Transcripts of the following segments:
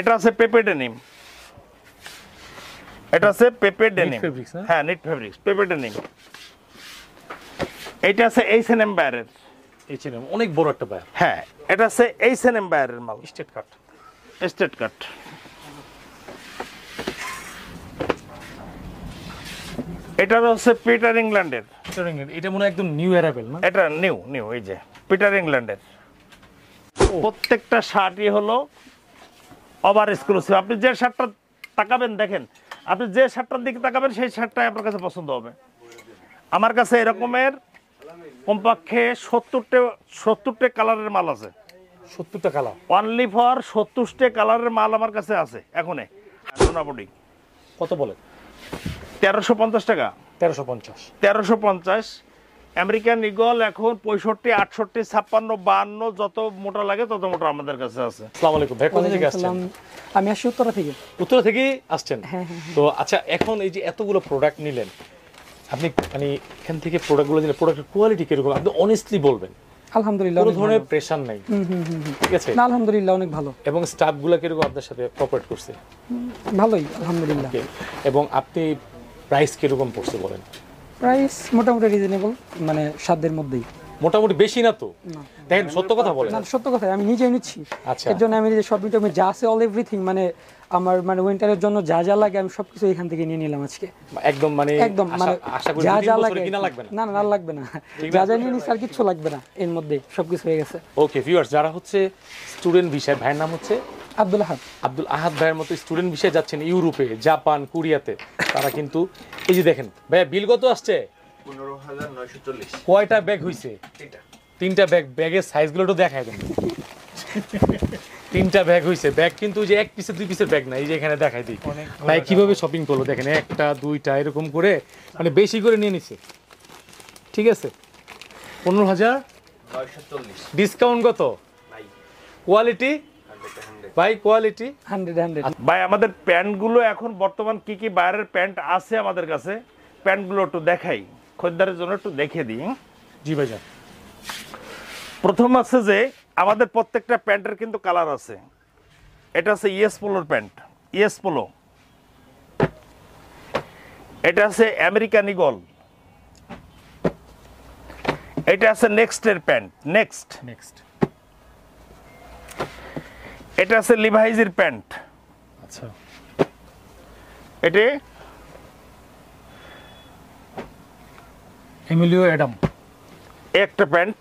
এটা আছে পেপে ডেনিম, এটা আছে পেপে ডেনিম, হ্যাঁ নিট ফেব্রিক্স পেপে ডেনিম। এটা আছে H&M বায়ারের, H&M অনেক বড় একটা বায়ার। হ্যাঁ এটা আছে H&M বায়ারের মাল, স্টেট কাট। স্টেট কাট। এটা হচ্ছে পিটার ইংল্যান্ডের, এটা মনে হয় একদম নিউ অ্যারাইভেল না? এটা নিউ এই যে পিটার ইংল্যান্ডের। প্রত্যেকটা শার্টই হলো ওভার এক্সক্লুসিভ। আপনি যে শার্টটা তাকাবেন, দেখেন আপনি যে শার্টটার দিকে তাকাবেন সেই শার্টটাই আপনার কাছে পছন্দ হবে। আমার কাছে এরকমের কমপক্ষে 70টা কালারের মাল আছে। 70টা কালার? অনলি ফর 70টা কালারের মাল আমার কাছে আছে এখনে। সোনাবডি কত বলে? 1350 টাকা। 1350। আমেরিকান ঈগল এখন 65, 68, 56, 52 যত মোটা লাগে তত মোটা আমাদের কাছে আছে। আসসালামু আলাইকুম ভাই, কোথা থেকে আসছেন? আমি আসছি উত্তরা থেকে। উত্তরা থেকে আসছেন? তো আচ্ছা, এখন এই যে এতগুলো প্রোডাক্ট নিলেন আপনি, মানে এখান থেকে প্রোডাক্টগুলো নিলে প্রোডাক্টের কোয়ালিটি কিরকম আপনি অনেস্টলি বলবেন? আলহামদুলিল্লাহ, কোনো ধরনের প্রেশার নাই? ঠিক আছে, না আলহামদুলিল্লাহ অনেক ভালো। এবং স্টাফগুলো কিরকম আপনার সাথে কোঅপারেট করছে? ভালোই আলহামদুলিল্লাহ। এবং আপনি প্রাইস কিরকম পড়ছে বলেন? প্রাইস মোটামুটি রিজনেবল, মানে সাধ্যের মধ্যেই। মোটামুটি বেশি না তো? দেখেন সত্য কথা বলেন। না সত্য কথা, আমি নিজেই নিচ্ছি। আচ্ছা, এর জন্য আমি যে সব মিটার যা আছে অল এভরিথিং, মানে আমার মানে উইন্টারের জন্য যা যা লাগে আমি সবকিছু এখান থেকে নিয়ে নিলাম আজকে। একদম মানে আশা করি যা যা লাগে কিনা লাগবে না। না লাগবে না, যা যা নিয়ে নিছি আর কিছু লাগবে না, এর মধ্যে সবকিছু হয়ে গেছে। ওকে ভিউয়ার্স, যারা হচ্ছে স্টুডেন্ট ভিসায়, ভাইয়ের নাম হচ্ছে আব্দুল আহাদ। আব্দুল আহাদ ভাইয়ের মতো স্টুডেন্ট ভিসায় যাচ্ছেন ইউরোপে, জাপান, কোরিয়াতে, তারা কিন্তু এই যে দেখেন ভাইয়া বিল কত আসছে? 15,940। কয়টা ব্যাগ হইছে? তিনটা ব্যাগ। ব্যাগের সাইজগুলো একটু দেখায় দেন। তিনটা ব্যাগ হইছে। ব্যাগ কিন্তু যে এক পিসের দুই পিসের ব্যাগ না, এই যে এখানে দেখাই দিই ভাই কিভাবে শপিং করলো। দেখেন একটা দুইটা এরকম করে মানে বেশি করে নিয়ে নিছে। ঠিক আছে, 15,940। ডিসকাউন্ট কত? কোয়ালিটি ভাই, কোয়ালিটি 100। ভাই আমাদের প্যান্টগুলো এখন বর্তমান কি কি বাইরের প্যান্ট আছে আমাদের কাছে, প্যান্টগুলো একটু দেখাই, খরিদ্দারের জন্য একটু দেখিয়ে দিই। জি ভাইজান। প্রথম আছে যে আমাদের প্রত্যেকটা প্যান্টের কিন্তু কালার আছে। এটা আছে ইএস পোলোর প্যান্ট, ইএস পোলো। এটা আছে আমেরিকান ঈগল। এটা আছে নেক্সটের প্যান্ট, নেক্সট। এটা আছে লিভাইজের প্যান্ট। আচ্ছা, এটা এমিলিও অ্যাডাম একটা প্যান্ট।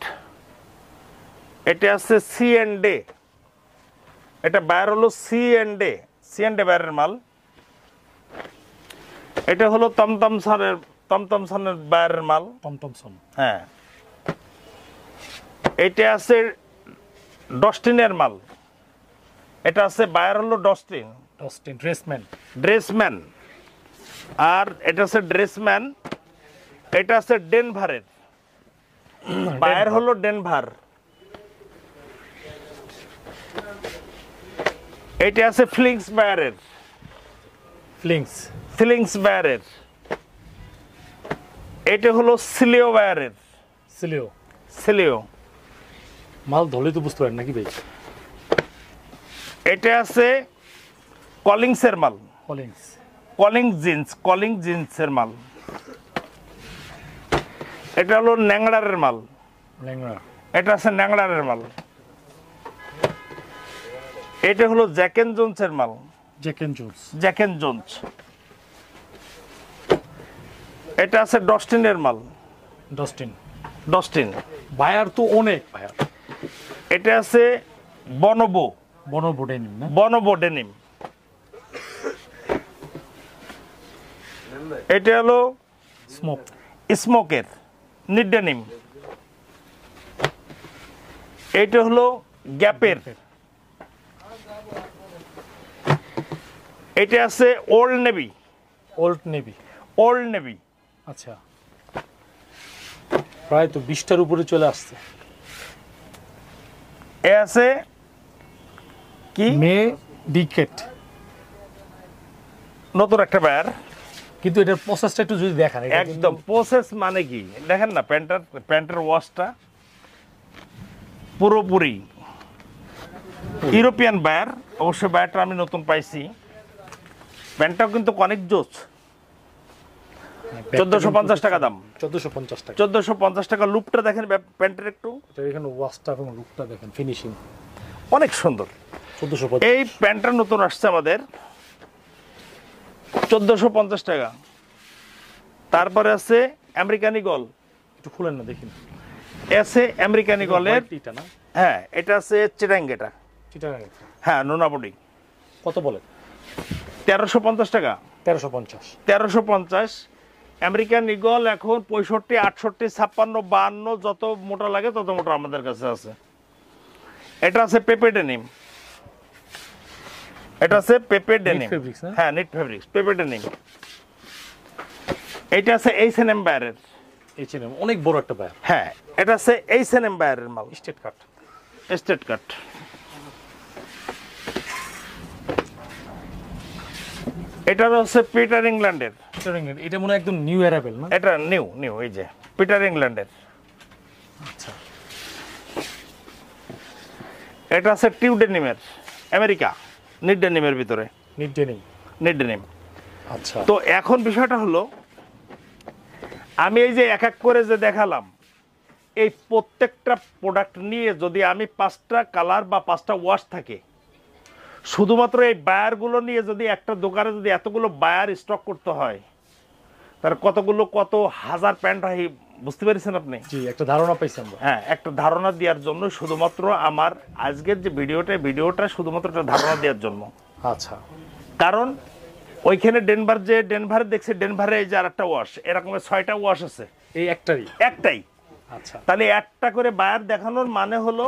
এটা আছে C&A, এটা বায়ার হলো C&A বায়ারের মাল। এটা হলো তমতম সানের বায়ারের মাল, টমটমসন। হ্যাঁ। এটা আছে ডস্টিনের মাল। এটা আছে বায়ার হলো ডস্টিন ড্রেসম্যান। আর এটা আছে ড্রেসম্যান। এটা আছে ডেনভারের, বায়ার হলো ডেনভার। এটা আছে ফ্লিংস বায়ারের, ফ্লিংস বায়ারের। এটা হলো সিলিও বায়ারের, সিলিও। মাল ধরলে তো বুঝতে পারেন নাকি ভাই? এটা আছে কলিংসের মাল, কলিং জিন্সের মাল। এটা হলো ন্যাংড়ারের মাল, এটা আছে ন্যাংড়ারের মাল। এটা হলো জ্যাক এন্ড জোন্সের মাল, জ্যাক এন্ড জোন্স। এটা আছে ডস্টিনের মাল, ডস্টিন। বায়ার তো অনেক বায়ার। এটা আছে বনোবো ডেনিম। এটা হলো স্মোকের নিট ডেনিম। এটা হলো গ্যাপের। এটা আছে ওল্ড নেভি। আচ্ছা, প্রায় তো 20টার উপরে চলে আসছে। এ আছে কি মে ডিকেট, নতুন একটা বায়ার। কিন্তু এটার প্রসেসটা একটু যদি দেখান। একদম প্রসেস মানে কি দেখেন না, প্যান্টের ওয়াশটা পুরোপুরি ইউরোপিয়ান বায়ার, অবশ্যই বায়ারটা আমি নতুন পাইছি। প্যান্টটাও কিন্তু অনেক জোস। 1450 টাকা দাম। 1450 টাকা। 1450 টাকা। লুপটা দেখেন প্যান্টের একটু, এখানে ওয়াশটা এবং লুকটা দেখেন, ফিনিশিং অনেক সুন্দর। 1450। এই প্যান্টটা নতুন আসছে আমাদের, 1450 টাকা। তারপরে আছে আমেরিকান ঈগল, একটু খুলেন না দেখেন। আছে আমেরিকান ঈগলের, এটা না? হ্যাঁ এটা আছে চিটাং, এটা চিটাগাং। হ্যাঁ নোনাবডি। কত বলে? 1350 টাকা। 1350। 1350। আমেরিকান ঈগল এখন 65, 68, 56, 52 যত মোটা লাগে তত মোটা আমাদের কাছে আছে। এটা আছে পেপে ডেনিম, এটা আছে পেপে ডেনিম, fabrics, না? হ্যাঁ নিট ফেব্রিক্স, পেপে ডেনিম। এটা আছে H&M বায়ারের, H&M অনেক বড় একটা বায়ার। হ্যাঁ এটা আছে H&M বায়ারের মাল, স্টেট কাট। স্টেট কাট। এটা হচ্ছে পিটার ইংল্যান্ডের, এটা মনে হয় একদম নিউ অ্যারাইভেল না? এটা নিউ নিউ, এই যে পিটার ইংল্যান্ডের। আচ্ছা। এটা আছে টিউ ডেনিমের, আমেরিকা, নিট ডেনিমের ভিতরে, নিট ডেনিম। NEET denim. আচ্ছা। তো এখন বিষয়টা হলো, আমি এই যে এক এক করে যে দেখালাম, এই প্রত্যেকটা প্রোডাক্ট নিয়ে যদি আমি 5টা কালার বা 5টা ওয়াশ থাকে, শুধুমাত্র এই বায়ারগুলো নিয়ে যদি একটা দোকানে যদি এতগুলো বায়ার স্টক করতে হয়, তার কতগুলো কত হাজার প্যান্ট হয় বুঝতে পেরেছেন আপনি? জি, একটা ধারণা পাইছি আমরা। হ্যাঁ, একটা ধারণা দেওয়ার জন্য শুধুমাত্র আমার আজকের যে ভিডিওটা শুধুমাত্র একটা ধারণা দেওয়ার জন্য। আচ্ছা। কারণ ওইখানে ডেনভারে দেখছে, ডেনভারে এই যে আরেকটা ওয়াশ, এরকমের 6টা ওয়াশ আছে এই একটাই? একটাই। আচ্ছা। তাহলে একটা করে বায়ার দেখানোর মানে হলো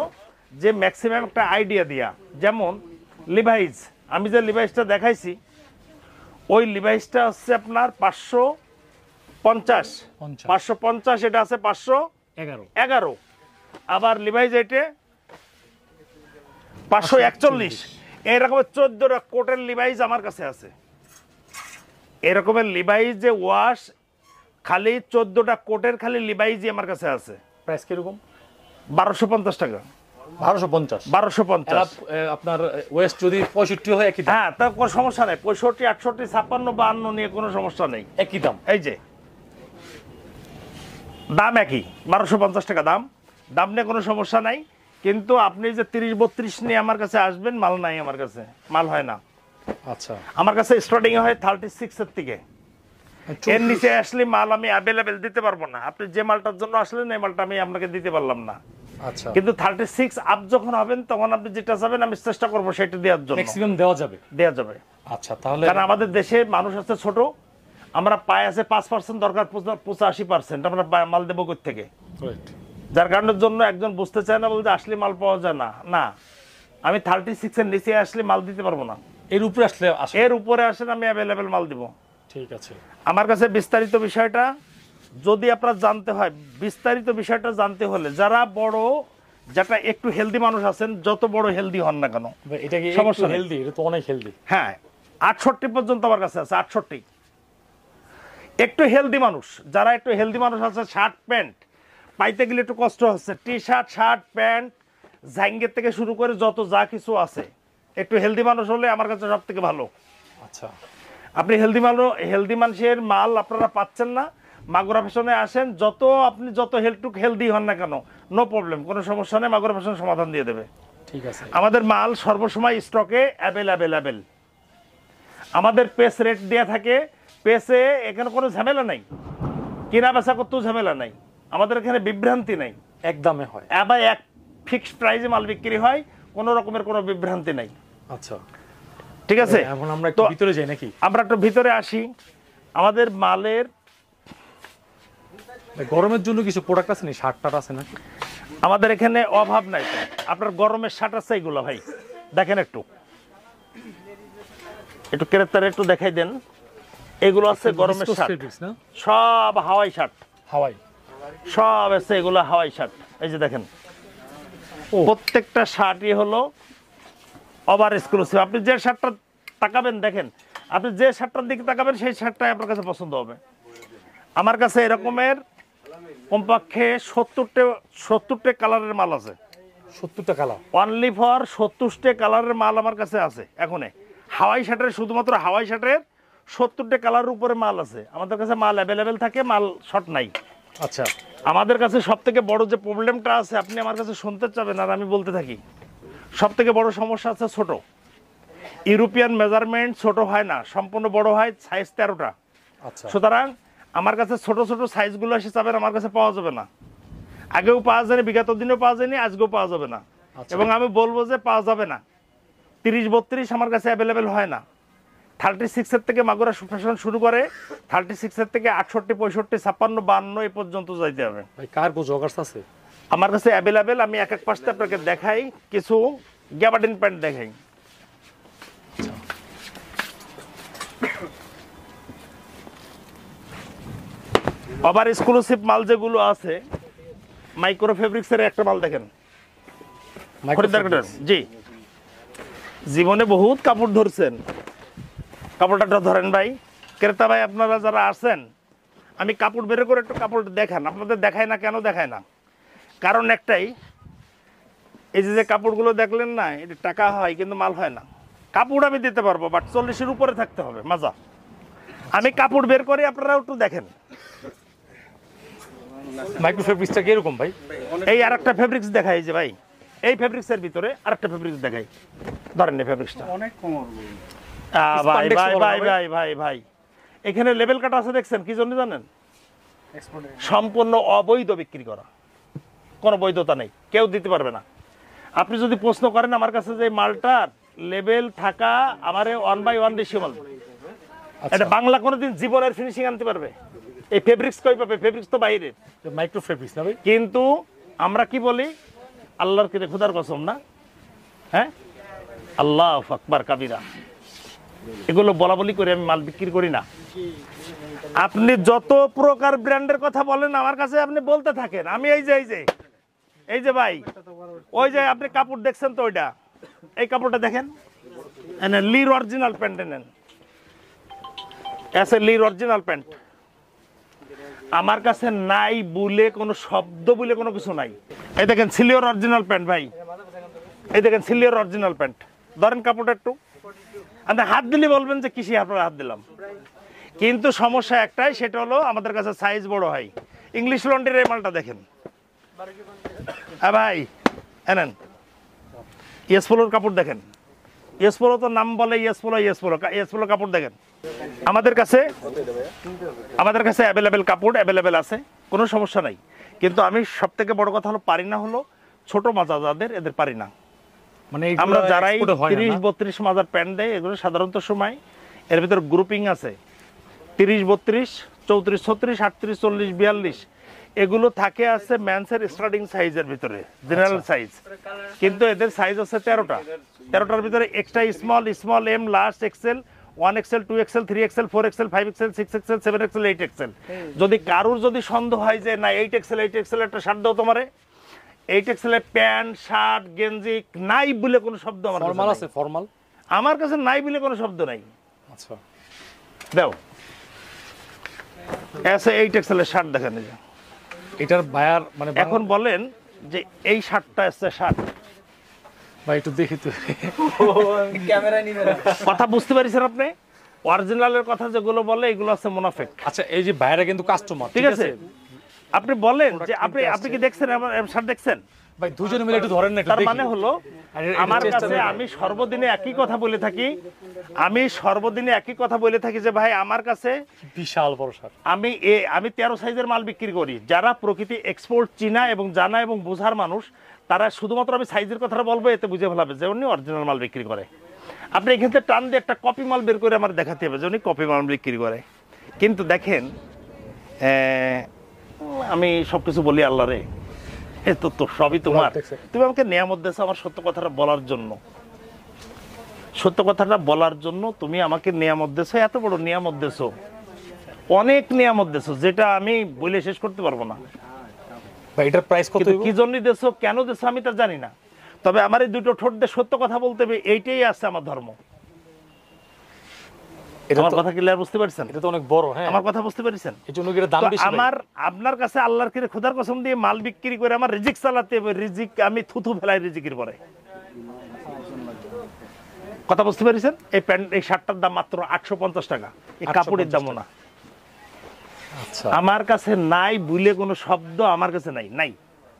যে ম্যাক্সিমাম একটা আইডিয়া দিয়া। যেমন লিভাইস, আমি যে লিভাইসটা দেখাইছি, ওই লিভাইসটা হচ্ছে আপনার 550, 550, এটা আছে 511। আবার লিভাইস এটা 541। এরকমের 14টা কোটের লিভাইস আমার কাছে আছে। এরকমের লিভাইস যে ওয়াশ, খালি 14টা কোটের খালি লিভাইসই আমার কাছে আছে। প্রাইস কিরকম? 1250 টাকা। 1250। 1250। আপনার ওয়েস্ট যদি 65 হয় একই দাম? হ্যাঁ, তার কোনো সমস্যা নেই। 65, 68, 56, 52 নিয়ে কোনো সমস্যা নেই, একই দাম। এই যে দাম একই, 1250 টাকা দাম। দাম নিয়ে কোনো সমস্যা নাই। কিন্তু আপনি যে 30, 32 নিয়ে আমার কাছে আসবেন, মাল নাই আমার কাছে, মাল হয় না। আচ্ছা। আমার কাছে স্টার্টিং হয় 36 এর থেকে। এর নিচে আসলে মাল আমি অ্যাভেলেবেল দিতে পারবো না। আপনি যে মালটার জন্য আসলেন এই মালটা আমি আপনাকে দিতে পারলাম না। আচ্ছা। কিন্তু 36 আপ যখন হবেন তখন আপনি যেটা চাবেন আমি চেষ্টা করবো সেটা দেওয়ার জন্য। ম্যাক্সিমাম দেওয়া যাবে? দেওয়া যাবে। আচ্ছা, তাহলে কারণ আমাদের দেশে মানুষ আছে ছোট, আমরা পায়ে আছে 5%, দরকার 85%, আমরা মাল দেবো কোথা থেকে? যার কারণের জন্য একজন বুঝতে চায় না, বলতে আসলে মাল পাওয়া যায় না। না, আমি 36 এর নিচে আসলে মাল দিতে পারবো না। এর উপরে আসলে এর উপরে আসলে আমি অ্যাভেলেবেল মাল দিব। ঠিক আছে। আমার কাছে বিস্তারিত বিষয়টা যদি আপনার জানতে হয়, বিস্তারিত বিষয়টা জানতে হলে যারা বড়, যেটা একটু হেলদি মানুষ আছেন, যত বড় হেলদি হন না কেন, এটা কি সমস্যা নেই। হেলদি? এটা তো অনেক হেলদি। হ্যাঁ, 68 পর্যন্ত আমার কাছে আছে, 68। একটু হেলদি মানুষ, যারা একটু হেলদি মানুষ আছে, শার্ট প্যান্ট পাইতে গেলে একটু কষ্ট হচ্ছে, টি শার্ট, শার্ট প্যান্ট, জ্যাঙ্গের থেকে শুরু করে যত যা কিছু আছে, একটু হেলদি মানুষ হলে আমার কাছে সব থেকে ভালো। আচ্ছা। আপনি হেলদি মানুষের মাল আপনারা পাচ্ছেন না, মাগুরা ফ্যাশনে আসেন, আপনি যত হেলদি হন না কেন, নো প্রবলেম, কোনো সমস্যা নেই, মাগুরা ফ্যাশন সমাধান দিয়ে দেবে। ঠিক আছে। আমাদের মাল সর্বসময় স্টকে অ্যাভেলেবেল। আমাদের পেস রেট দেওয়া থাকে, পেসে এখানে কোনো ঝামেলা নাই, কেনা বেচা করতেও ঝামেলা নাই, আমাদের এখানে বিভ্রান্তি নাই, একদমে হয়। আবার এক ফিক্সড প্রাইসে মাল বিক্রি হয়, কোনো রকমের কোনো বিভ্রান্তি নাই। আচ্ছা, ঠিক আছে। এখন আমরা একটু ভিতরে যাই নাকি? আমরা একটু ভিতরে আসি। আমাদের মালের গরমের জন্য কিছু প্রোডাক্ট আছে না? শার্ট টাট আছে নাকি? আমাদের এখানে অভাব নাই তো। আপনার গরমের শার্ট আছে এগুলো ভাই, দেখেন একটু ক্রেতার একটু দেখাই দেন। এগুলো আছে গরমের শার্ট, সব হাওয়াই শার্ট, সব আছে এগুলো হাওয়াই শার্ট। এই যে দেখেন, প্রত্যেকটা শার্টই হলো ওভার এক্সক্লুসিভ। আপনি যে শার্টটা তাকাবেন, দেখেন, আপনি যে শার্টটার দিকে তাকাবেন সেই শার্টটাই আপনার কাছে পছন্দ হবে। আমার কাছে এরকমের কমপক্ষে 70টা কালারের মাল আছে। 70টা কালার অনলি ফর 70টা কালারের মাল আমার কাছে আছে এখন। হাওয়াই শার্টের, শুধুমাত্র হাওয়াই শার্টের 70টা কালারের উপরে মাল আছে আমাদের কাছে। মাল অ্যাভেলেবেল থাকে, মাল শর্ট নাই। আচ্ছা, আমাদের কাছে সব থেকে বড় যে প্রবলেমটা আছে, আপনি আমার কাছে শুনতে চাবেন আর আমি বলতে থাকি, সব থেকে বড় সমস্যা আছে ছোট। ইউরোপিয়ান মেজারমেন্ট ছোট হয় না, সম্পূর্ণ বড় হয়, সাইজ 13টা। আচ্ছা, সুতরাং আমার কাছে ছোট ছোট সাইজগুলো এসে চাবেন, আমার কাছে পাওয়া যাবে না। আগেও পাওয়া যায়নি, বিগত দিনেও পাওয়া যায়নি, আজকেও পাওয়া যাবে না। এবং আমি বলবো যে পাওয়া যাবে না। 30-32 আমার কাছে অ্যাভেলেবেল হয় না। 36-এর থেকে মাগুরা ফ্যাশন শুরু করে, 36-এর থেকে 68, 65, 56, 52 এই পর্যন্ত যাইতে হবে। ভাই কার্গো জগার্স আছে আমার কাছে অ্যাভেলেবেল। আমি এক পাশে আপনাকে দেখাই, কিছু গ্যাবার্ডিন প্যান্ট দেখাই। আবার এক্সক্লুসিভ মাল যেগুলো আছে, মাইক্রো ফেব্রিক্সের একটা মাল দেখেন। খরিদ্দার কাটার, জি, জীবনে বহুত কাপড় ধরছেন, কাপড়টা ধরেন ভাই। ক্রেতা ভাই আপনারা যারা আসেন, আমি কাপড় বের করে একটু কাপড় দেখান। আপনাদের দেখায় না কেন? দেখায় না কারণ একটাই, এই যে কাপড়গুলো দেখলেন না, এটা টাকা হয় কিন্তু মাল হয় না। কাপড় আমি দিতে পারবো, বাট 40-এর উপরে থাকতে হবে মাজা। আমি কাপড় বের করে আপনারা একটু দেখেন। মাইক্রো ফেব্রিক্সটা কি এরকম ভাই? এই আরেকটা ফেব্রিক্স দেখাই যে ভাই, এই ফেব্রিক্সের ভিতরে আরেকটা ফেব্রিক্স দেখাই। ধরেন এই ফেব্রিক্সটা অনেক কম। ভাই ভাই ভাই ভাই ভাই ভাই, এখানে লেবেল কাটা আছে দেখছেন, কি জন্য জানেন? সম্পূর্ণ অবৈধ বিক্রি করা, কোনো বৈধতা নেই, কেউ দিতে পারবে না। আপনি যদি প্রশ্ন করেন আমার কাছে যে মালটার লেবেল থাকা আমার 1/1 রেশিও মাল, এটা বাংলা কোনোদিন জীবনের ফিনিশিং আনতে পারবে? এই ফেব্রিক্স কই পাবে? ফেব্রিক্স তো বাইরের। মাইক্রো ফেব্রিক্স না ভাই? কিন্তু আমরা কি বলি, আল্লাহর কিরে খোদার কসম না, হ্যাঁ, আল্লাহু আকবার কাবীরা, এগুলো বলা বলি করে আমি মাল বিক্রি করি না। আপনি যত প্রকার ব্র্যান্ডের কথা বলেন আমার কাছে আপনি বলতে থাকেন। আমি এই যে ভাই, ওই যে আপনি কাপড় দেখছেন তো, ওইটা, এই কাপড়টা দেখেন, লির অরিজিনাল প্যান্ট নেন, এসে লির অরিজিনাল প্যান্ট। আমার কাছে নাই বলে কোনো শব্দ বলে কোনো কিছু নাই। এই দেখেন সিলিওর অরিজিনাল প্যান্ট ভাই, এই দেখেন সিলিওর অরিজিনাল প্যান্ট। ধরেন কাপড়টা একটু, আপনি হাত দিলে বলবেন যে কিসে আপনারা হাত দিলাম। কিন্তু সমস্যা একটাই, সেটা হলো আমাদের কাছে সাইজ বড় হয়। ইংলিশ লন্ড্রির এই মালটা দেখেন ভাই, এনেন ইয়েস পোলোর কাপড় দেখেন। ইয়েস পোলো তো নাম বলে ইয়েস পোলো কাপড় দেখেন। আমাদের কাছে অ্যাভেলেবেল কাপড় অ্যাভেলেবেল আছে, কোনো সমস্যা নাই। কিন্তু আমি সব থেকে বড় কথা হলো পারি না হলো ছোট মাজা যাদের, এদের পারি না। মানে আমরা যারাই 30-32 মাজার প্যান্ট দেয়, এগুলো সাধারণত সময় এর ভিতর গ্রুপিং আছে 30-32, 34-36, 38-40, 42, এগুলো থাকে আছে ম্যানসের স্টার্টিং সাইজের ভিতরে, জেনারেল সাইজ। কিন্তু এদের সাইজ আছে 13টার ভিতরে extra small, M, large, XL, 1XL, 2XL, 3XL, 4XL, 5XL, 6XL, 7XL, 8XL। যদি কারুর যদি সন্দেহ হয় যে না 8XL একটা শার্ট দাও তোমারে, 8XL এর প্যান্ট, শার্ট, গেঞ্জি নাই বলে কোনো শব্দ আমার ফর্মাল আছে? ফর্মাল আমার কাছে নাই বলে কোনো শব্দ নাই। আচ্ছা, দাও এসে 8XL এর শার্ট দেখেন। এটার বায়ার মানে এখন বলেন যে এই শার্টটা এসছে শার্ট, ভাই একটু দেখি তো। কথা বুঝতে পারছেন আপনি? অরিজিনালের কথা যেগুলো বলে এগুলো আছে মুনাফিক। আচ্ছা, এই যে ভাইরা কিন্তু কাস্টমার, ঠিক আছে? আপনি বলেন যে আপনি কি দেখছেন আমার শার্ট দেখছেন? ভাই দুজনে মিলে একটু ধরেন না, একটু তার দেখি। মানে হলো আমার কাছে, আমি সর্বদিনে একই কথা বলে থাকি, যে ভাই আমার কাছে বিশাল বড় শার্ট। আমি 13 সাইজের মাল বিক্রি করি। যারা প্রকৃতি এক্সপোর্ট চিনা এবং জানা এবং বোঝার মানুষ, তারা শুধুমাত্র আমি সাইজের কথাটা বলবো, এতে বুঝে ফেলাবে যে উনি অরিজিনাল মাল বিক্রি করে। আপনি এখান থেকে টান দিয়ে একটা কপি মাল বের করে আমার দেখাতে হবে যে উনি কপি মাল বিক্রি করে। কিন্তু দেখেন, আমি সবকিছু বলি আল্লাহ রে, এ তো সবই তোমার। তুমি আমাকে নিয়ামত দিয়েছো আমার সত্য কথাটা বলার জন্য তুমি আমাকে নিয়ামত দিয়েছো, এত বড় নিয়ামত দিয়েছো, অনেক নিয়ামত দিয়েছো, যেটা আমি বলে শেষ করতে পারবো না। ভাই এটার প্রাইস কত? কি জন্য দিয়েছো, কেন দিয়েছো আমি তা জানি না। তবে আমার এই দুটো ঠোঁট দিয়ে সত্য কথা বলতে হবে, এইটাই আছে আমার ধর্ম। আমার কথা ক্লিয়ার বুঝতে পারছেন? এটা তো অনেক বড়, হ্যাঁ। আমার কথা বুঝতে পারছেন? এই জন্য এর দাম তো বেশি। আমার আপনার কাছে আল্লাহর কিরে খোদার কসম দিয়ে মাল বিক্রি করে আমার রিজিক চালাতে হবে, রিজিক আমি থুথু ফেলাই রিজিকের পরে। কথা বুঝতে পারছেন? এই প্যান্ট এই শার্টটার দাম মাত্র 850 টাকা, এই কাপড়ের দামও না। আচ্ছা, আমার কাছে নাই বলে কোনো শব্দ আমার কাছে নাই, নাই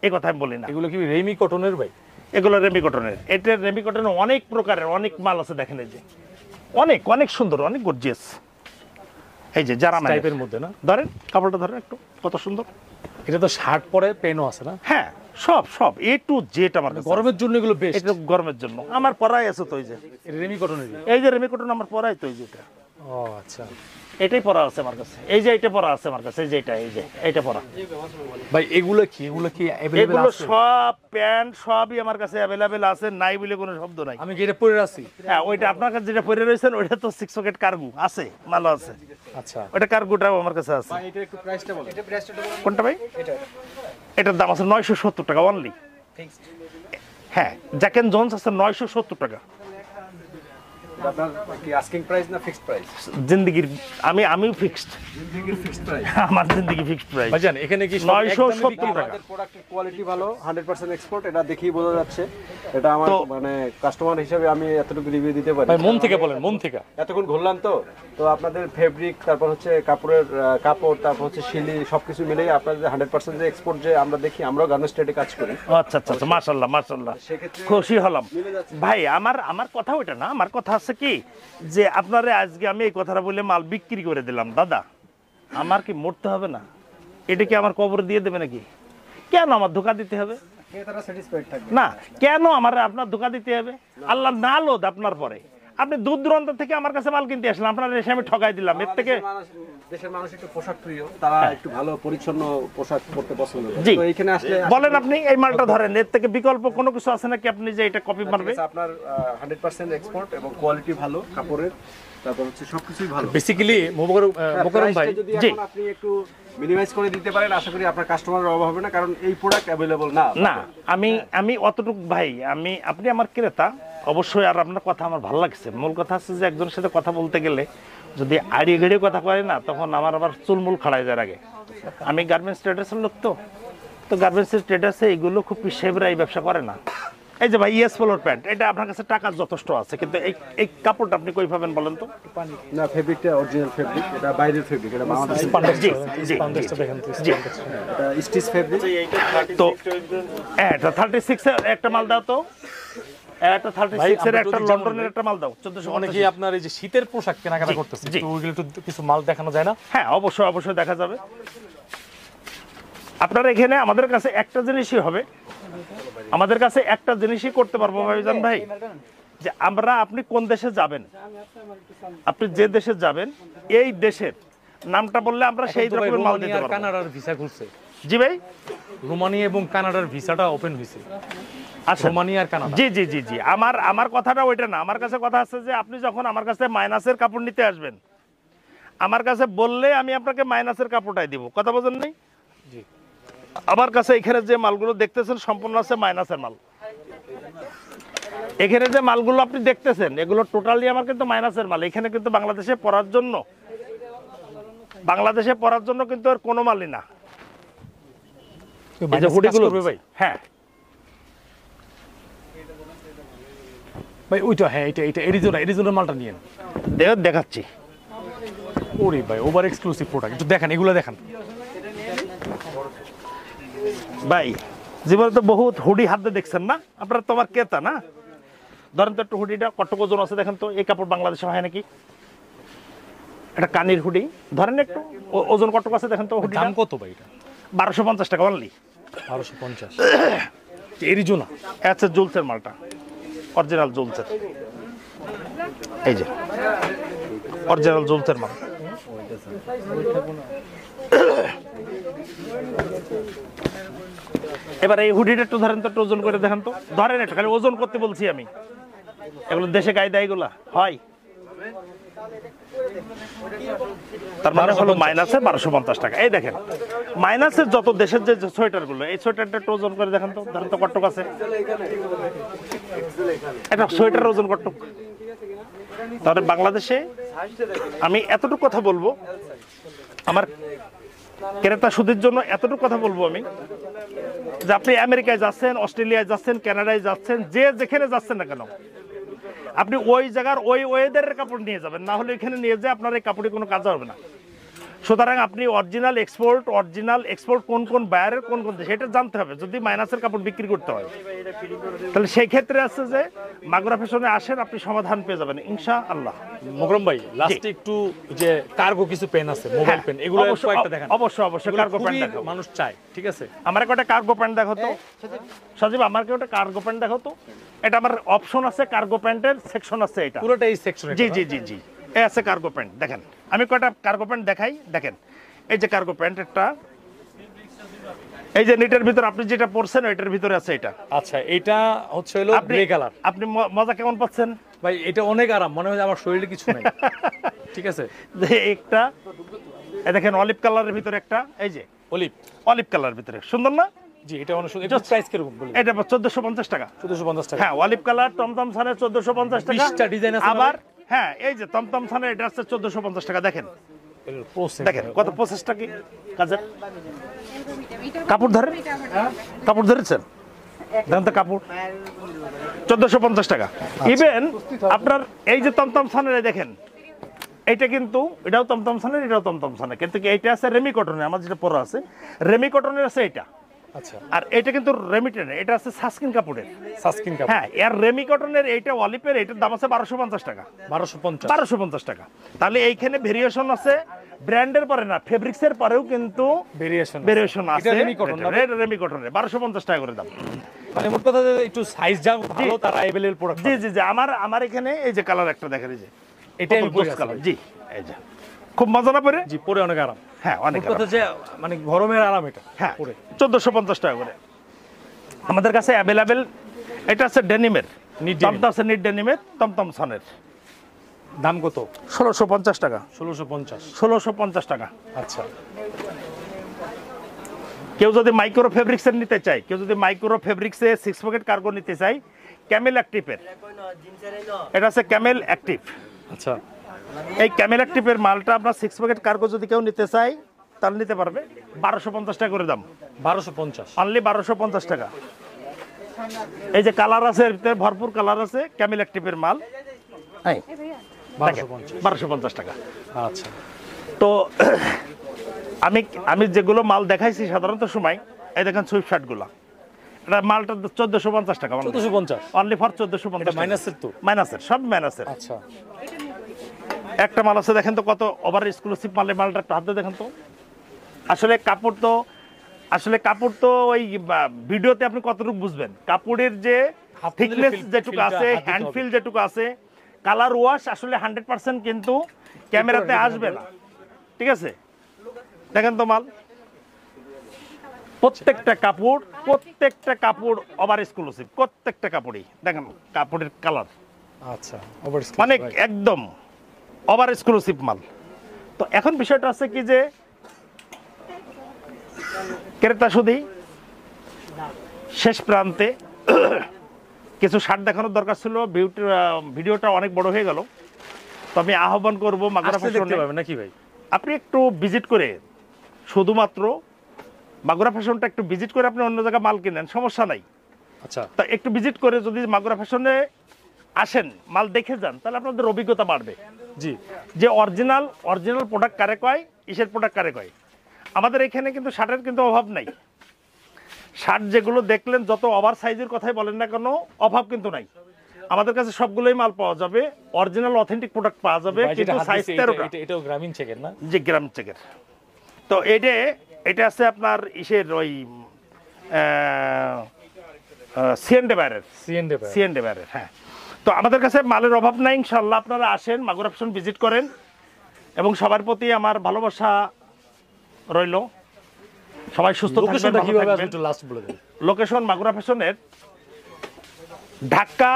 এই কথা আমি বলি না। এগুলো কি রেমি কটনের ভাই? এগুলো রেমি কটনের। এটা রেমি কটনের অনেক প্রকারের অনেক মাল আছে, দেখেন এই যে অনেক অনেক সুন্দর, অনেক গর্জিয়াস। এই যে যারা টাইপের মধ্যে না, ধরেন কাপড়টা ধরেন একটু, কত সুন্দর। এটা তো শার্ট পরে পেনও আছে না? হ্যাঁ, সব সব এ টু জেড আমার কাছে। গরমের জন্য এগুলো বেস্ট। এটা গরমের জন্য আমার পরাই আছে তো, এই যে এটা রেমি কটনের। এই যে রেমি কটন আমার পরাই তো, এই যে এটা, ও আচ্ছা এটাই পরা আছে আমার কাছে, এই যে এটা পরা আছে আমার কাছে, এই যে এটা, এই যে এইটা পরা। ভাই এগুলো কি अवेलेबल এগুলো আছে? সব প্যান্ট সবই আমার কাছে অ্যাভেলেবেল আছে, নাই বলে কোনো শব্দ নাই। আমি কি এটা পরে আছি? হ্যাঁ, ওইটা আপনার কাছে যেটা পরে রয়েছেন ওইটা তো 6 পকেট কার্গো আছে, মালও আছে। আচ্ছা, ওটা কার্গোটাও আমার কাছে আছে। এটা একটু প্রাইসটা বলেন। এটা প্রাইসটা বলেন কোনটা ভাই? এটার দাম আছে 970 টাকা অনলি। হ্যাঁ, জ্যাক এন্ড জোন্স আছে 970 টাকা। আপনার কি আস্কিং প্রাইস না ফিক্সড প্রাইস? জিন্দেগির আমি ফিক্সড, জিন্দেগির ফিক্সড প্রাইস। আমার জিন্দেগি ফিক্সড প্রাইস। ভাইজান এখানে কি 970 টাকা। আমাদের প্রোডাক্টের কোয়ালিটি ভালো, 100% এক্সপোর্ট, এটা দেখেই বোঝা যাচ্ছে। এটা আমার মানে কাস্টমার হিসেবে আমি এতটুকু রিভিউ দিতে পারি। ভাই মন থেকে বলেন, মন থেকে। এতক্ষণ ঘুরলাম তো, তো আপনাদের ফেব্রিক, তারপর হচ্ছে কাপড়ের কাপড়, তারপর হচ্ছে শিলি, সবকিছু মিলেই আপনাদের 100% যে এক্সপোর্ট যে আমরা দেখি, আমরাও গার্মেন্টস ট্রেডে কাজ করি। আচ্ছা আচ্ছা আচ্ছা, মাশাআল্লাহ মাশাআল্লাহ, সেক্ষেত্রে খুশি হলাম ভাই। আমার কথা ওইটা না, আমার কথা আছে কি যে আপনারে আজকে আমি এই কথাটা বলে মাল বিক্রি করে দিলাম, দাদা আমার কি মরতে হবে না? এটা কি আমার কবরে দিয়ে দেবে নাকি? কেন আমার ধোকা দিতে হবে? ক্রেতারা স্যাটিসফাইড থাকবে না, কেন আমার আপনার ধোকা দিতে হবে? আল্লাহ না লোদ আপনার পরে, আপনি দূর দূরান্ত থেকে আমার কাছে মাল কিনতে আসলেন, আপনার এসে আমি ঠকাই দিলাম। এর থেকে দেশের মানুষ একটু পোশাক প্রিয়, তারা একটু ভালো পরিচ্ছন্ন পোশাক পরতে পছন্দ করে। জি, তো এইখানে আসলে বলেন আপনি এই মালটা ধরেন, এর থেকে বিকল্প কোনো কিছু আছে নাকি আপনি যে এটা কপি মারবে? আপনার 100% এক্সপোর্ট এবং কোয়ালিটি ভালো কাপড়ের, তারপর হচ্ছে সবকিছুই ভালো। বেসিক্যালি মোকরম ভাই, প্রাইসটা যদি জি। এখন আপনি একটু মিনিমাইজ করে দিতে পারেন, আশা করি আপনার কাস্টমারের অভাব হবে না, কারণ এই প্রোডাক্ট অ্যাভেলেবল না। না, আমি অতটুকু ভাই, আপনি আমার ক্রেতা অবশ্যই, আর আপনার কথা আমার ভালো লাগছে। মূল কথা হচ্ছে যে একজনের সাথে কথা বলতে গেলে যদি আড়িয়ে গেড়িয়ে কথা কয় না, তখন আমার আবার চুলমুল খাড়াই যায় আগে। আমি গার্মেন্টস ট্রেডার্সের লোক তো গার্মেন্টসের ট্রেডার্সে এইগুলো খুব পিসেবরা এই ব্যবসা করে না। এই যে ভাই ইয়েস পোলোর প্যান্ট, এটা আপনার কাছে টাকা যথেষ্ট আছে, কিন্তু এই কাপড়টা আপনি কই পাবেন বলেন তো? না, ফেব্রিকটা অরিজিনাল ফেব্রিক, এটা বাইরের ফেব্রিক, এটা বাংলাদেশের জি, জি, স্পন্ডেক্সটা দেখেন তো, জি। এটা স্টিচ ফেব্রিক। তো এটা 36 এর একটা মাল দাও তো, এটা 36 এর একটা লন্ডনের একটা মাল দাও, 1450। অনেকে আপনার এই যে শীতের পোশাক কেনাকাটা করতেছে, জি। তো ওইগুলো একটু কিছু মাল দেখানো যায় না? হ্যাঁ, অবশ্যই অবশ্যই দেখা যাবে। আপনারা এখানে আমাদের কাছে একটা জিনিসই হবে, আমাদের কাছে একটা জিনিসই করতে পারবো ভাইজান ভাই, যে আপনি কোন দেশে যাবেন, আপনি যে দেশে যাবেন এই দেশের নামটা বললে আমরা সেই এখন তো ভাই রকমের মাল রোমানিয়া দিতে আর পারবো। কানাডার ভিসা খুলছে। জি ভাই, রোমানিয়া এবং কানাডার ভিসাটা ওপেন হয়েছে। আচ্ছা, রোমানিয়া আর কানাডা। জি জি জি জি, আমার কথাটা ওইটা না। আমার কাছে কথা আছে যে আপনি যখন আমার কাছে মাইনাসের কাপড় নিতে আসবেন, আমার কাছে বললে আমি আপনাকে মাইনাসের কাপড়টাই দিব। কথা বোঝেন নাই? জি। আমার কাছে এখানে যে মালগুলো দেখতেছেন সম্পূর্ণ আছে মাইনাসের মাল। এখানে যে মালগুলো আপনি দেখতেছেন এগুলো টোটালি আমার কিন্তু মাইনাসের মাল। এখানে কিন্তু বাংলাদেশে পরার জন্য কিন্তু আর কোনো মালই না। এই যে হুডিগুলো ভাই, হ্যাঁ ভাই ওইটা, হ্যাঁ এটা এরিজোনার মালটা নিয়েন। দেখাচ্ছি। ওরে ভাই, ওভার এক্সক্লুসিভ প্রোডাক্ট, একটু দেখেন, এগুলো দেখেন ভাই। জীবনে তো বহুত হুডি হাতে দেখছেন না আপনারা, তো আমার ক্রেতা না। ধরেন তো একটু হুডিটা কটক ওজন আছে দেখেন তো, এই কাপড় বাংলাদেশে হয় নাকি? এটা কানির হুডি, ধরেন একটু ওজন কটক আছে দেখেন তো। হুডি দাম কত ভাই এটা? 1250 টাকা অনলি। 1250 এরিজোনা। আচ্ছা, জুলসের মালটা অরিজিনাল জুলসের, এই যে অরিজিনাল জুলসের মাল। এবার এই হুডিটা একটু ধরেন তো, একটু ওজন করে দেখেন তো। ধরেন একটু, খালি ওজন করতে বলছি আমি। এগুলো দেশে গায়ে দেয়, এগুলা হয়। তার মানে হলো মাইনাসে 1250 টাকা। এই দেখেন মাইনাসের যত দেশের যে সোয়েটার গুলো, এই সোয়েটারটা একটু ওজন করে দেখেন তো। ধরেন তো কটক আছে, এটা সোয়েটার ওজন কটক। তাহলে বাংলাদেশে আমি এতটুকু কথা বলবো, আমার ক্রেতা সুদের জন্য এতটুকু কথা বলবো আমি, যে আপনি আমেরিকায় যাচ্ছেন, অস্ট্রেলিয়ায় যাচ্ছেন, কানাডায় যাচ্ছেন, যে যেখানে যাচ্ছেন না কেন, আপনি ওই জায়গার ওই ওয়েদারের কাপড় নিয়ে যাবেন, না হলে এখানে নিয়ে যেয়ে আপনার এই কাপড়ে কোনো কাজ হবে না। সুতরাং আপনি অরিজিনাল এক্সপোর্ট কোন কোন বায়ারের কোন কোন দেশে এটা জানতে হবে যদি মাইনাসের কাপড় বিক্রি করতে হয়। তাহলে সেই ক্ষেত্রে আছে যে মাগুরা ফ্যাশনে আসেন, আপনি সমাধান পেয়ে যাবেন ইনশাআল্লাহ। মোকরম ভাই লাস্টে একটু যে কার্গো কিছু পেন আছে, মোবাইল পেন, এগুলো কয়েকটা দেখান। অবশ্যই কার্গো প্যান্ট দেখাবো, মানুষ চায়, ঠিক আছে? আমার একটা কার্গো প্যান্ট দেখো তো সজীব, আমার একটা কার্গো প্যান্ট দেখো তো। এটা আমার অপশন আছে, কার্গো প্যান্টের সেকশন আছে, এটা পুরোটা এই সেকশনে। জি জি জি জি, এই আছে কার্গো প্যান্ট। দেখেন আমি কয়টা কার্গো প্যান্ট দেখাই, দেখেন এই যে কার্গো প্যান্ট একটা, এই যে নেটের ভিতর আপনি যেটা পরছেন ওইটার ভিতরে আছে এটা। আচ্ছা, এটা হচ্ছে হলো গ্রে কালার। আপনি মজা কেমন পাচ্ছেন ভাই? এটা অনেক আরাম, মনে হয় আমার শরীরে কিছু নাই। ঠিক আছে, যে একটা এই দেখেন অলিভ কালারের ভিতরে একটা, এই যে অলিভ কালারের ভিতরে সুন্দর না? জি, এটা অনেক সুন্দর। এটা প্রাইস কিরকম বলি? এটা 1450 টাকা। 1450 টাকা। হ্যাঁ, অলিভ কালার টমটম ছানে 1450 টাকা। 20টা ডিজাইন আছে আবার হ্যাঁ, এই যে টমটম ছানে এটা আছে 1450 টাকা। দেখেন দেখেন কত প্রসেসটা কি কাজের। কাপড় ধরেছেন, দেখেন তো কাপড় 1450 টাকা। ইভেন আপনার এই যে টমটম ছানের দেখেন, এইটা কিন্তু এটাও টমটম ছানের, এটাও টমটম ছানের, কিন্তু এইটা আছে রেমি কটনের, আমার যেটা পরা আছে রেমি কটনের আছে এটা। আচ্ছা, আর এটা কিন্তু রেমিটেনের, এটা আছে সাসকিন কাপড়ের। সাসকিন কাপড়। হ্যাঁ, এর রেমি কটনের এইটা অলিপের, এটার দাম আছে 1250 টাকা। 1250 টাকা। তাহলে এইখানে ভেরিয়েশন আছে, ব্র্যান্ডের পরে না, ফেব্রিক্সের পরেও কিন্তু ভেরিয়েশন আছে। এটা রেমি কটন না? এটা রেমি কটনের 1250 টাকা করে দাম। মানে মোট কথা একটু সাইজ যা ভালো তার अवेलेबल প্রোডাক্ট। জি জি জি, আমার এখানে এই যে কালার একটা দেখেন, এই যে এটা আমি পরে কালার। জি, এই যে খুব মজা না পরে? জি, পরে অনেক আরাম। হ্যাঁ, অনেক মোট কথা যে মানে গরমের আরাম এটা। হ্যাঁ, পরে 1450 টাকা করে আমাদের কাছে अवेलेबल। এটা আছে ডেনিমের, দামটা আছে নিট ডেনিমের, টমটম ছানের। দাম কত? 1650 টাকা। 1650 টাকা। আচ্ছা, কেউ যদি মাইক্রো ফেব্রিক্সের নিতে চায়, কেউ যদি মাইক্রো ফেব্রিক্সে 6 পকেট কার্গো নিতে চায়, ক্যামেল অ্যাক্টিভের, এটা আছে ক্যামেল অ্যাক্টিভ। আচ্ছা, এই ক্যামেল অ্যাক্টিভের মালটা আপনার 6 পকেট কার্গো যদি কেউ নিতে চায় তাহলে নিতে পারবে। 1250 টাকা করে দাম। 1250, অনলি 1250 টাকা। এই যে কালার আছে, এর ভিতরে ভরপুর কালার আছে, ক্যামেল অ্যাক্টিভের মাল। হ্যাঁ, 1250 টাকা। আচ্ছা, তো আমি যেগুলো মাল দেখাইছি সাধারণত সময়, এই দেখেন সুইফট শার্টগুলো, এটা মালটা 1450 টাকা। 1450 অনলি ফর 1450। মাইনাসের তো? মাইনাসের, সব মাইনাসের। আচ্ছা, একটা মাল আছে দেখেন তো কত ওভার এক্সক্লুসিভ মালের, মালটা একটু হাতে দেখেন তো। আসলে কাপড় তো ওই ভিডিওতে আপনি কতটুকু বুঝবেন, কাপড়ের যে থিকনেস যেটুকু আছে, হ্যান্ড ফিল যেটুকু আছে, কালার ওয়াশ আসলে 100% কিন্তু ক্যামেরাতে আসবে না। ঠিক আছে, দেখেন তো মাল, প্রত্যেকটা কাপড় ওভার এক্সক্লুসিভ, প্রত্যেকটা কাপড়ই দেখেন কাপড়ের কালার। আচ্ছা, মানে একদম ওভার এক্সক্লুসিভ মাল। তো এখন বিষয়টা আছে কি যে ক্রেতা শুধু শেষ প্রান্তে কিছু শার্ট দেখানোর দরকার ছিল, ভিডিওটা অনেক বড় হয়ে গেল। তো আমি আহ্বান করবো মাগুরা ফ্যাশনে নাকি ভাই, আপনি একটু ভিজিট করে, শুধুমাত্র মাগুরা ফ্যাশনটা একটু ভিজিট করে আপনি অন্য জায়গায় মাল কিনেন, সমস্যা নাই। আচ্ছা, তা একটু ভিজিট করে যদি মাগুরা ফ্যাশনে আসেন, মাল দেখে যান, তাহলে আপনাদের অভিজ্ঞতা বাড়বে। জি, যে অরিজিনাল প্রোডাক্ট কারে কয়, ইসের প্রোডাক্ট কারে কয়। আমাদের এখানে কিন্তু শার্টের কিন্তু অভাব নাই। শার্ট যেগুলো দেখলেন, যত ওভার সাইজের কথাই বলেন না কেন, অভাব কিন্তু নাই। আমাদের কাছে সবগুলোই মাল পাওয়া যাবে, অরিজিনাল অথেন্টিক প্রোডাক্ট পাওয়া যাবে, কিন্তু সাইজ 13টা। এটাও গ্রামীণ চেকের না? জি, গ্রামীণ চেকের। তো এটা আছে আপনার ইসের ওই সিএনডে বাইরের। হ্যাঁ, তো আমাদের কাছে মালের অভাব নাই, ইনশাআল্লাহ আপনারা আসেন, মাগুরা ফ্যাশন ভিজিট করেন, এবং সবার প্রতি আমার ভালোবাসা রইল। সবাই সুস্থ থাকবেন। লোকেশন মাগুরা ফ্যাশনের ঢাকা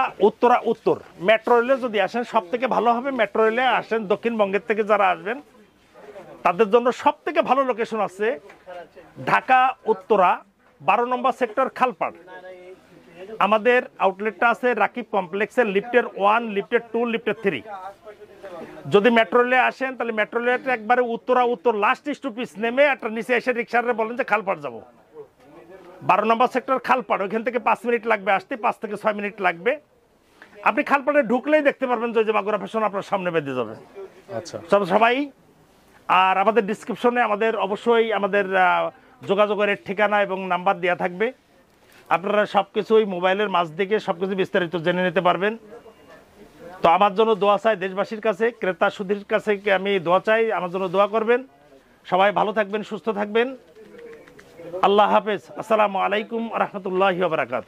উত্তর মেট্রো রেলে যদি আসেন সব থেকে ভালো হবে। মেট্রো রেলে আসেন, দক্ষিণবঙ্গের থেকে যারা আসবেন তাদের জন্য সব থেকে ভালো লোকেশন আছে ঢাকা উত্তরা 12 নম্বর সেক্টর, খালপাড়। আমাদের আউটলেটটা আছে রাকিব কমপ্লেক্সের লিফটের 1, লিফটের 2, লিফটের 3। যদি মেট্রো রেলে আসেন তাহলে মেট্রো রেলটা একবারে উত্তর লাস্ট স্টপিস নেমে একটা নিচে এসে রিক্সারে বলেন যে খালপাড় যাবো, 12 নম্বর সেক্টর খালপাড়, ওইখান থেকে 5 মিনিট লাগবে আসতে, 5 থেকে 6 মিনিট লাগবে। আপনি খালপাড়ে ঢুকলেই দেখতে পারবেন যে মাগুরা ফ্যাশন আপনার সামনে বেঁধে যাবে। আচ্ছা সবাই, আর আমাদের ডিসক্রিপশনে আমাদের অবশ্যই আমাদের যোগাযোগের ঠিকানা এবং নাম্বার দেওয়া থাকবে, আপনারা সব কিছুই মোবাইলের মাঝ থেকে সব কিছু বিস্তারিত জেনে নিতে পারবেন। তো আমার জন্য দোয়া চাই দেশবাসীর কাছে, ক্রেতা সুধীর কাছে আমি দোয়া চাই, আমার জন্য দোয়া করবেন। সবাই ভালো থাকবেন, সুস্থ থাকবেন। আল্লাহ হাফেজ। আসসালামু আলাইকুম রহমতুল্লাহি ওয়া বারাকাতুহু।